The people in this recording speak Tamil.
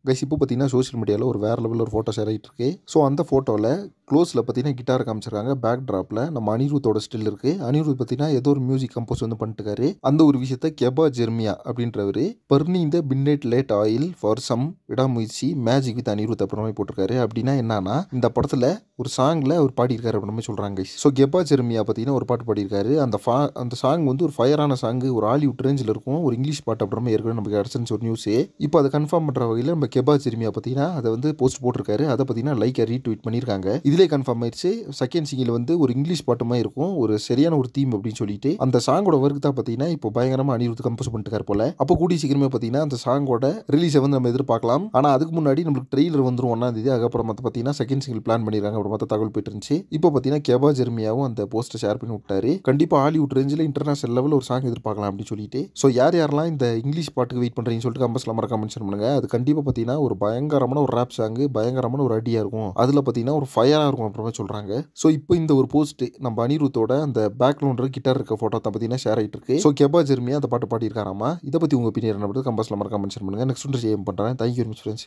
கைஸ் இப்போ பார்த்தீங்கன்னா சோஷியல் மீடியாவில் ஒரு வேறு லெவலில் ஒரு ஃபோட்டோ ஷேர் ஆகிட்டு இருக்கு. ஸோ அந்த ஃபோட்டோவில் க்ளோஸில் பார்த்தீங்கன்னா கிட்டார் காமிச்சிருக்காங்க. பேக் ட்ராப்பில் நம்ம அனிருத்தோட ஸ்டில் இருக்குது. அனிருத் பார்த்தீங்கன்னா ஏதோ ஒரு மியூசிக் கம்போஸ் வந்து பண்ணிட்டுருக்காரு. அந்த ஒரு விஷயத்த கெபா ஜெர்மியா அப்படின்றவர் burning the midnight oil for some Vidaamuyarchi magic with Anirudh அப்படின்ற மாதிரி போட்டிருக்காரு. அப்படின்னா என்னன்னா இந்த படத்தில் ஒரு சாங்கில் அவர் பாடியிருக்காரு அப்படின்ற மாதிரி சொல்கிறாங்க கைஸ். ஸோ கெபா ஜெர்மியா பார்த்தீங்கன்னா ஒரு பாட்டு பாடியிருக்காரு. அந்த சாங் வந்து ஒரு ஃபயரான சாங், ஒரு ஹாலிவுட் ரேஞ்சில் இருக்கும். ஒரு இங்கிலீஷ் பாட்டு அப்படின்ற மாதிரி ஏற்கனவே நமக்கு கிடச்சிருந்துச்சு ஒரு நியூஸு. இப்போ அதை கன்ஃபார்ம் பண்ணுற வகையில் நம்ம கெபா ஜெர்மியா பார்த்தீங்கன்னா அதை வந்து போஸ்ட் போட்டிருக்காரு. அதை பார்த்தீங்கன்னா லைக்கை ரீட்வீட் பண்ணியிருக்காங்க. இதிலே கன்ஃபார்ம் ஆயிடுச்சு. செகண்ட் சிங்கில் வந்து ஒரு இங்கிலீஷ் பாட்டு மாதிரி இருக்கும், ஒரு சரியான ஒரு தீம் அப்படின்னு சொல்லிட்டு அந்த சாங்கோட ஒர்க் தான் பார்த்தீங்கன்னா இப்போ பயங்கரமாக அனிருத் கம்போஸ் பண்ணிட்டு போல. அப்போ கூடிய சீக்கிரமே பார்த்தீங்கன்னா அந்த சாங்கோட ரிலீஸை வந்து நம்ம எதிர்பார்க்கலாம். ஆனால் அதுக்கு முன்னாடி நம்மளுக்கு ட்ரெய்லர் வந்துடும் 1ஆம் தேதி. அதுக்கப்புறம் பார்த்தீங்கன்னா செகண்ட் சிங்கிள் பிளான் பண்ணியிருக்காங்க அப்புறம் தகவல் போயிட்டு இருந்துச்சு. இப்போ பார்த்தீங்கன்னா கெபா ஜெர்மியாவும் அந்த போஸ்ட்டை ஷேர் பண்ணி விட்டாரு. கண்டிப்பாக ஹாலிவுட் ரேஞ்சில் இன்டர்நேஷனல் லெவலில் ஒரு சாங் எதிர்பார்க்கலாம் அப்படின்னு சொல்லிட்டு. ஸோ யாரெல்லாம் இந்த இங்கிலீஷ் பாட்டுக்கு வெயிட் பண்ணுறீங்கன்னு சொல்லிட்டு கம்பஸ்ல மறக்காம மென்ஷன் பண்ணுங்க. அது கண்டிப்பாக பார்த்தீங்கன்னா ஒரு பயங்கரமான ஒரு ரேப் சாங்கு, பயங்கரமான ஒரு அடியாக இருக்கும். அதில் பார்த்தீங்கன்னா ஒரு ஃபயராக இருக்கும் அப்புறமா சொல்கிறாங்க. ஸோ இப்போ இந்த ஒரு போஸ்ட் நம்ம அனிருத்தோட அந்த பேக்ரவுண்ட் கிட்டார் இருக்க ஃபோட்டோ தான் பார்த்தீங்கன்னா ஷேர் ஆகிட்டு இருக்கு. ஸோ கெபா ஜெர்மியா அந்த பாட்டு பாடியிருக்காராமா. இதை பற்றி உங்கள் ஒப்பீனியன் என்ன பண்ணுறது கம்பஸ்ல மறக்காம மென்ஷன் பண்ணுங்க. நெக்ஸ்ட் ஒன்று பண்ணுறேன். Thank you very much friends.